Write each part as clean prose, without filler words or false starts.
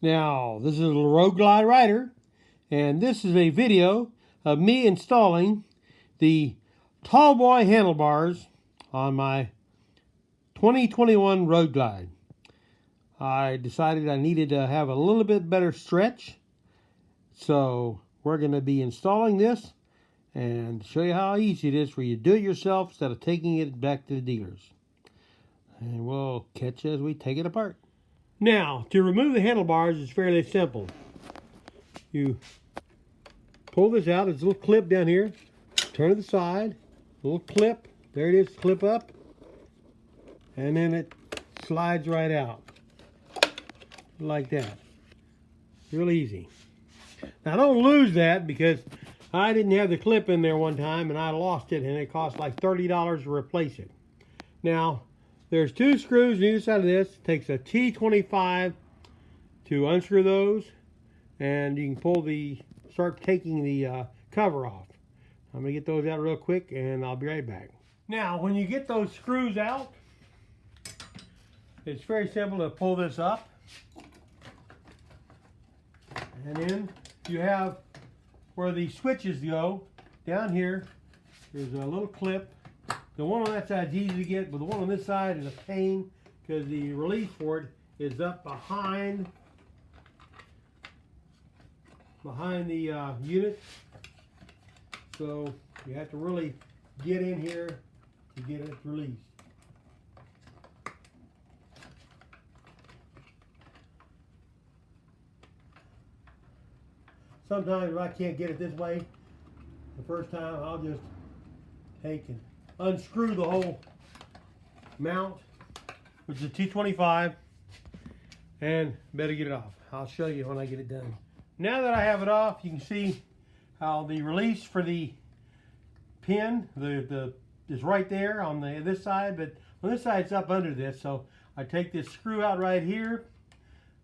Now, this is a Road Glide Rider, and this is a video of me installing the Tallboy handlebars on my 2021 Road Glide. I decided I needed to have a little bit better stretch, so we're going to be installing this and show you how easy it is for you to do it yourself instead of taking it back to the dealers. And we'll catch you as we take it apart. Now, to remove the handlebars is fairly simple. You pull this out, there's a little clip down here, turn to the side, little clip, there it is, clip up, and then it slides right out, like that. Real easy. Now don't lose that, because I didn't have the clip in there one time and I lost it, and it cost like $30 to replace it. Now, there's two screws on either side of this. It takes a T25 to unscrew those, and you can start taking the cover off. I'm going to get those out real quick and I'll be right back. Now, when you get those screws out, it's very simple to pull this up. And then you have where the switches go. Down here, there's a little clip. The one on that side is easy to get, but the one on this side is a pain because the release for it is up behind the unit. So you have to really get in here to get it released. Sometimes if I can't get it this way, the first time I'll just take and unscrew the whole mount, which is a T25, and better get it off. I'll show you when I get it done. Now that I have it off, you can see how the release for the pin is right there on this side, but on this side it's up under this. So I take this screw out right here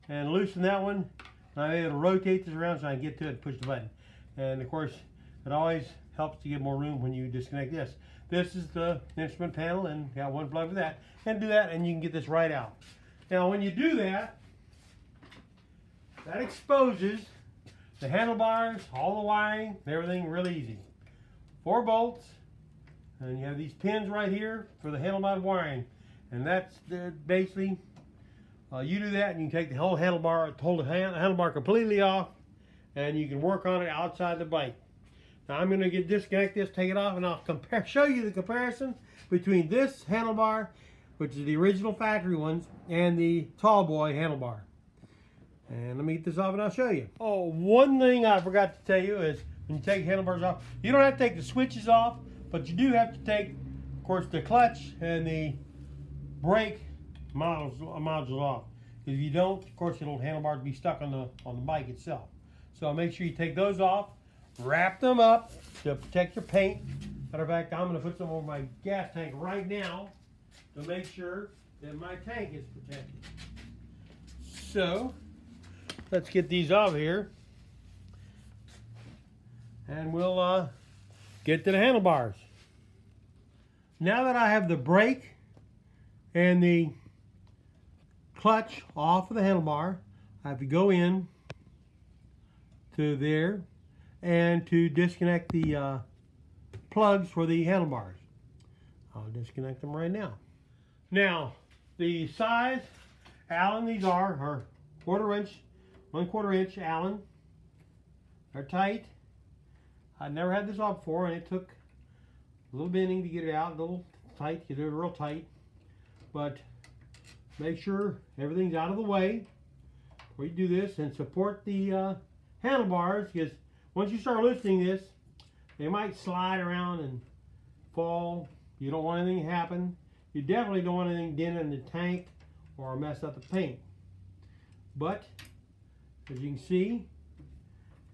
and loosen that one, and I'm able to rotate this around so I can get to it and push the button. And of course, it always helps to get more room when you disconnect this. This is the instrument panel, and got one plug for that. And do that, and you can get this right out. Now, when you do that, that exposes the handlebars, all the wiring, everything really easy. 4 bolts, and you have these pins right here for the handlebar wiring. And that's basically, you do that, and you can take the whole handlebar completely off, and you can work on it outside the bike. Now I'm going to disconnect this, take it off, and I'll show you the comparison between this handlebar, which is the original factory ones, and the Tallboy handlebar. And let me get this off and I'll show you. Oh, one thing I forgot to tell you is when you take handlebars off, you don't have to take the switches off, but you do have to take, of course, the clutch and the brake modules off. If you don't, of course, it'll handlebars be stuck on the bike itself. So make sure you take those off. Wrap them up to protect your paint. Matter of fact, I'm going to put some over my gas tank right now to make sure that my tank is protected. So, let's get these off here, and we'll get to the handlebars. Now that I have the brake and the clutch off of the handlebar, I have to go in to there and to disconnect the plugs for the handlebars. I'll disconnect them right now. Now, the size Allen these are 1/4 inch Allen. They're tight. I never had this on before, and it took a little bending to get it out, a little tight, get it real tight. But make sure everything's out of the way before you do this, and support the handlebars, because once you start loosening this, they might slide around and fall. You don't want anything to happen. You definitely don't want anything dented in the tank or mess up the paint. But as you can see,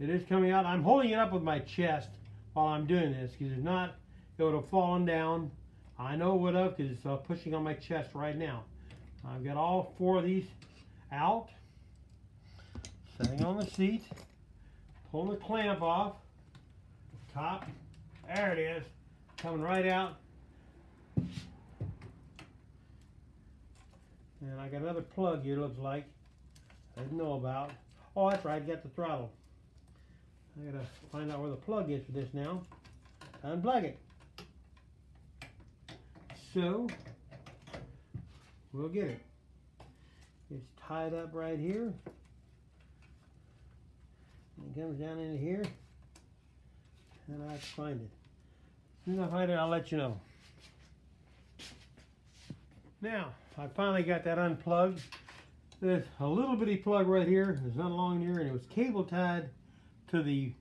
it is coming out. I'm holding it up with my chest while I'm doing this, because if not, it would have fallen down. I know it would have, because it's pushing on my chest right now. I've got all 4 of these out, sitting on the seat. Pulling the clamp off, top, there it is, coming right out. And I got another plug here, looks like. I didn't know about. Oh, that's right, I got the throttle. I gotta find out where the plug is for this now. Unplug it. So, we'll get it. It's tied up right here. And it comes down into here. And I have to find it. As soon as I find it, I'll let you know. Now, I finally got that unplugged. There's a little bitty plug right here. There's not long here, and it was cable tied to the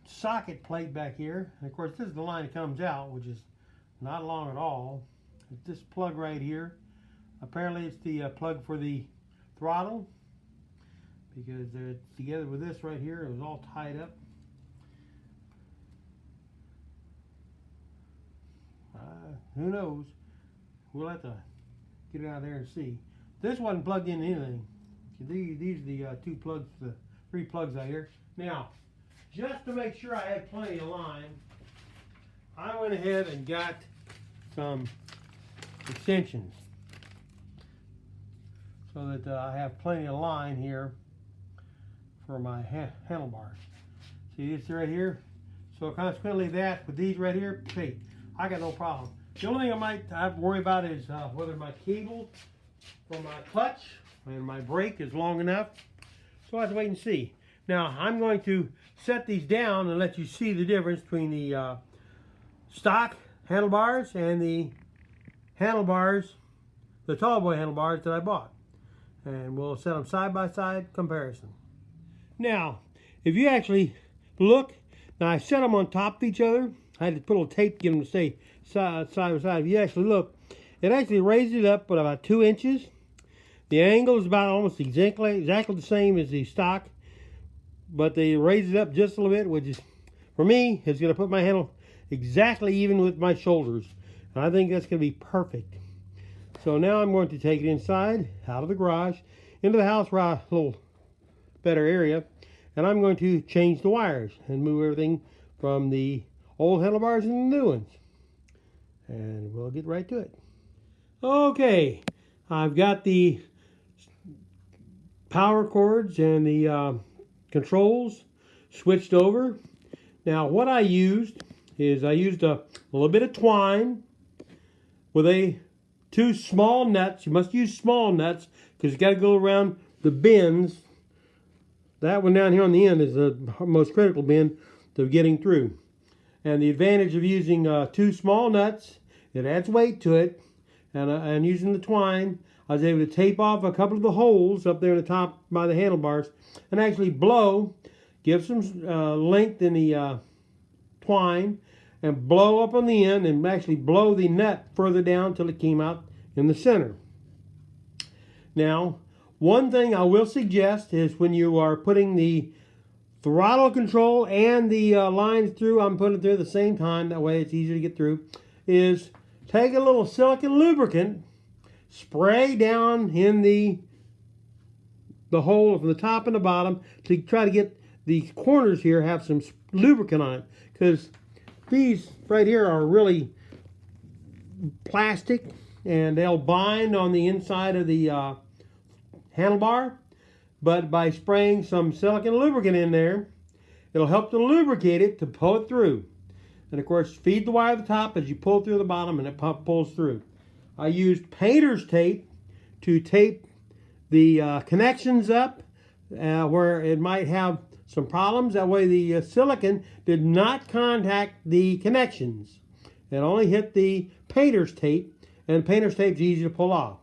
socket plate back here. And of course, this is the line that comes out, which is not long at all. It's this plug right here. Apparently, it's the plug for the throttle, because they're together with this right here. It was all tied up. Who knows? We'll have to get it out there and see. This wasn't plugged into anything. These are the two plugs, the three plugs out here. Now, just to make sure I had plenty of line, I went ahead and got some extensions so that I have plenty of line here for my handlebars. See this right here? So consequently that, with these right here, hey, I got no problem. The only thing I might have to worry about is whether my cable for my clutch and my brake is long enough. So I have to wait and see. Now I'm going to set these down and let you see the difference between the stock handlebars and the handlebars, the Tallboy handlebars that I bought. And we'll set them side by side comparison. Now, if you actually look, now I set them on top of each other. I had to put a little tape to get them to stay side by side. If you actually look, it actually raised it up by about 2 inches. The angle is about almost exactly the same as the stock, but they raised it up just a little bit, which is, for me, is going to put my handle exactly even with my shoulders. And I think that's going to be perfect. So now I'm going to take it inside, out of the garage, into the house where I have a little better area, and I'm going to change the wires and move everything from the old handlebars and the new ones. And we'll get right to it. Okay, I've got the power cords and the controls switched over. Now what I used is I used a little bit of twine with two small nuts. You must use small nuts because you got to go around the bends. That one down here on the end is the most critical bend to getting through. And the advantage of using two small nuts, it adds weight to it, and using the twine, I was able to tape off a couple of the holes up there at the top by the handlebars and actually blow, give some length in the twine, and blow up on the end and actually blow the nut further down till it came out in the center. Now, one thing I will suggest is when you are putting the throttle control and the lines through, I'm putting it through at the same time, that way it's easier to get through, is take a little silicone lubricant, spray down in the hole from the top and the bottom to try to get the corners here have some lubricant on it, because these right here are really plastic and they'll bind on the inside of the handlebar. But by spraying some silicone lubricant in there, it'll help to lubricate it to pull it through. And of course, feed the wire at the top as you pull through the bottom, and it pulls through. I used painter's tape to tape the connections up where it might have some problems. That way the silicone did not contact the connections. It only hit the painter's tape, and painter's tape is easy to pull off.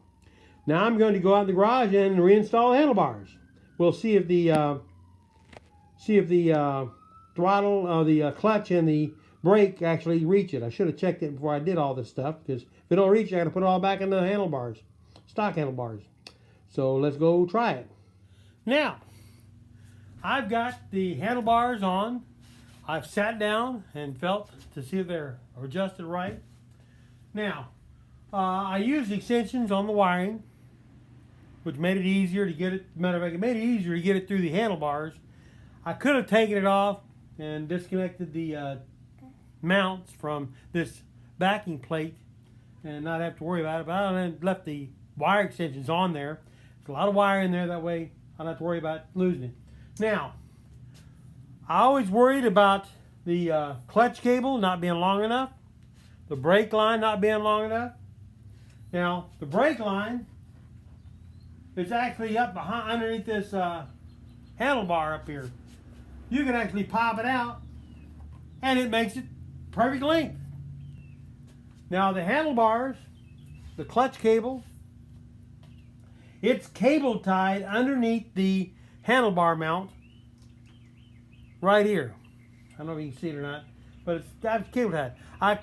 Now I'm going to go out in the garage and reinstall the handlebars. We'll see if the throttle, the clutch, and the brake actually reach it. I should have checked it before I did all this stuff, because if it don't reach it, I got to put it all back into the handlebars, stock handlebars. So let's go try it. Now, I've got the handlebars on. I've sat down and felt to see if they're adjusted right. Now, I used extensions on the wiring, which made it easier to get it. Matter of fact, it made it easier to get it through the handlebars. I could have taken it off and disconnected the mounts from this backing plate and not have to worry about it, but I left the wire extensions on there. As a lot of wire in there, that way I don't have to worry about losing it. Now, I always worried about the clutch cable not being long enough, the brake line not being long enough. Now, the brake line is actually up behind, underneath this handlebar up here. You can actually pop it out, and it makes it perfect length. Now, the handlebars, the clutch cable, it's cable tied underneath the handlebar mount right here. I don't know if you can see it or not, but that's cable tied. I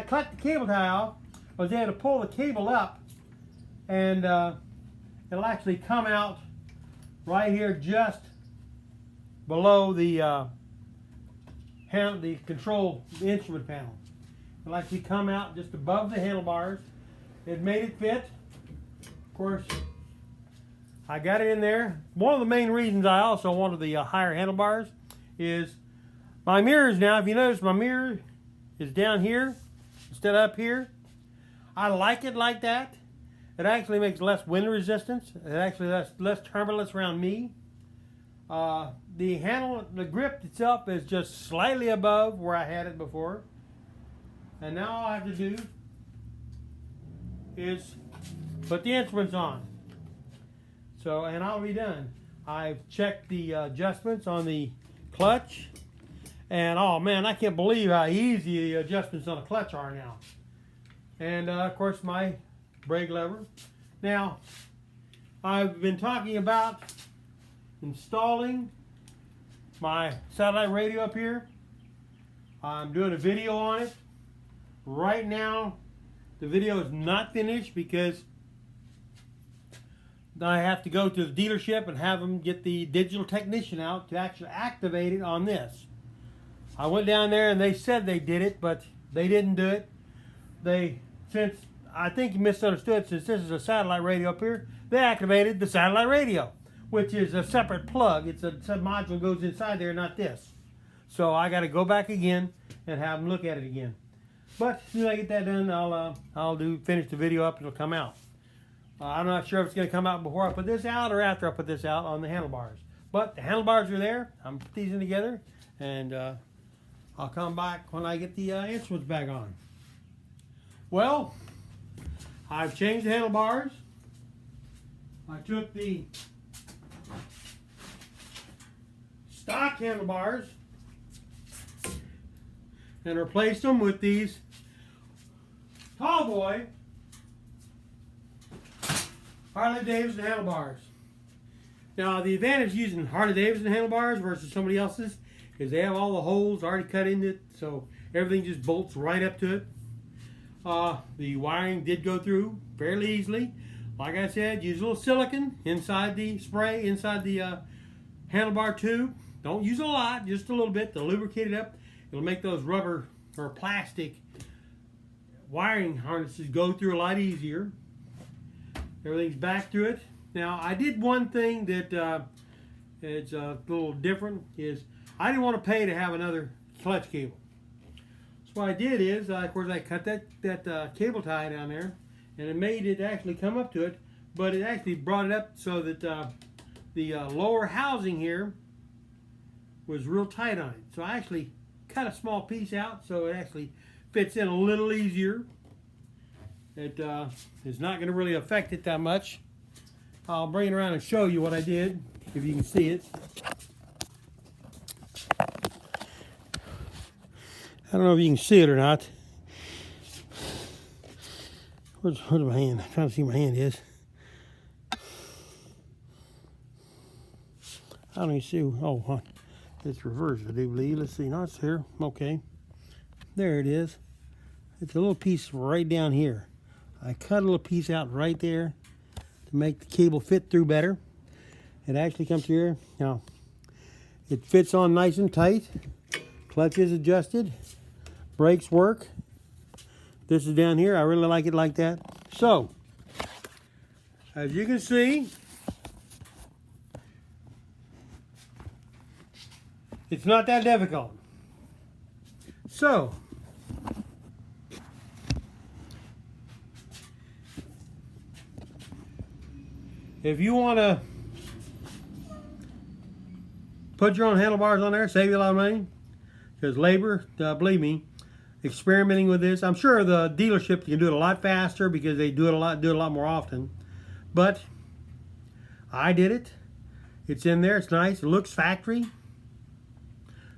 cut the cable tie off. I was able to pull the cable up, and it'll actually come out right here just below the control, the instrument panel. It'll actually come out just above the handlebars. It made it fit. Of course, I got it in there. One of the main reasons I also wanted the higher handlebars is my mirrors now. If you notice, my mirror is down here instead of up here. I like it like that. It actually makes less wind resistance. It actually less turbulence around me. The grip itself is just slightly above where I had it before. And now all I have to do is put the instruments on. So, and I'll be done. I've checked the adjustments on the clutch, and oh man, I can't believe how easy the adjustments on the clutch are now. And of course, my brake lever. Now, I've been talking about installing my satellite radio up here. I'm doing a video on it. Right now, the video is not finished because I have to go to the dealership and have them get the digital technician out to actually activate it on this. I went down there and they said they did it, but they didn't do it. Since I think you misunderstood, since this is a satellite radio up here, they activated the satellite radio, which is a separate plug. It's a module that goes inside there, not this. So I got to go back again and have them look at it again. But as soon as I get that done, I'll finish the video up and it'll come out. I'm not sure if it's going to come out before I put this out or after I put this out on the handlebars. But the handlebars are there. I'm put these in together, and I'll come back when I get the instruments back on. Well, I've changed the handlebars. I took the stock handlebars and replaced them with these Tallboy Harley-Davidson handlebars. Now, the advantage of using Harley-Davidson handlebars versus somebody else's is they have all the holes already cut in it, so everything just bolts right up to it. The wiring did go through fairly easily. Like I said, use a little silicone inside the spray, inside the handlebar tube. Don't use a lot, just a little bit to lubricate it up. It'll make those rubber or plastic wiring harnesses go through a lot easier. Everything's back to it. Now, I did one thing that is a little different, is I didn't want to pay to have another clutch cable. So what I did is, of course, I cut that cable tie down there, and it made it actually come up to it, but it actually brought it up so that the lower housing here was real tight on it. So I actually cut a small piece out so it actually fits in a little easier. It is not going to really affect it that much. I'll bring it around and show you what I did, if you can see it. I don't know if you can see it or not. Where's my hand? I'm trying to see where my hand is. I don't even see. Oh, it's reversed, I do believe. Let's see. No, it's here. Okay. There it is. It's a little piece right down here. I cut a little piece out right there to make the cable fit through better. It actually comes here. Now, it fits on nice and tight. Clutch is adjusted. Brakes work. This is down here. I really like it like that. So, as you can see, it's not that difficult. So, if you want to put your own handlebars on there, save you a lot of money, because labor, believe me, experimenting with this, I'm sure the dealership can do it a lot faster because they do it a lot more often. But I did it. It's in there. It's nice. It looks factory,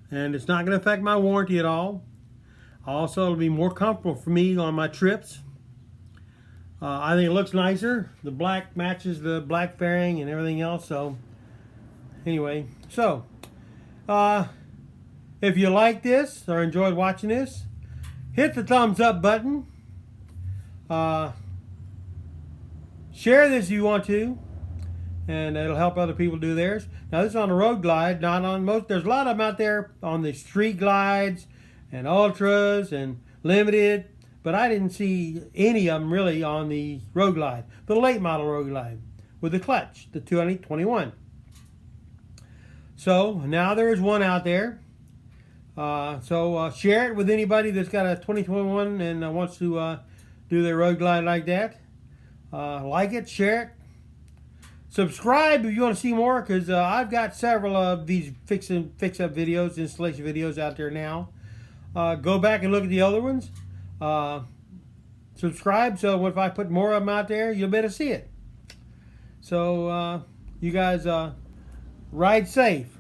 and it's not going to affect my warranty at all. Also, it'll be more comfortable for me on my trips. I think it looks nicer. The black matches the black fairing and everything else. So anyway, so if you like this or enjoyed watching this, hit the thumbs up button. Share this if you want to, and it'll help other people do theirs. Now this is on a road glide, not on most. There's a lot of them out there on the street glides and ultras and limited, but I didn't see any of them really on the road glide, the late model road glide with the clutch, the 2021. So now there is one out there. So share it with anybody that's got a 2021 and wants to do their road glide like that. Like it, share it. Subscribe if you want to see more, because I've got several of these fix-up videos, installation videos out there now. Go back and look at the other ones. Subscribe, so if I put more of them out there, you'll be able to see it. So you guys ride safe.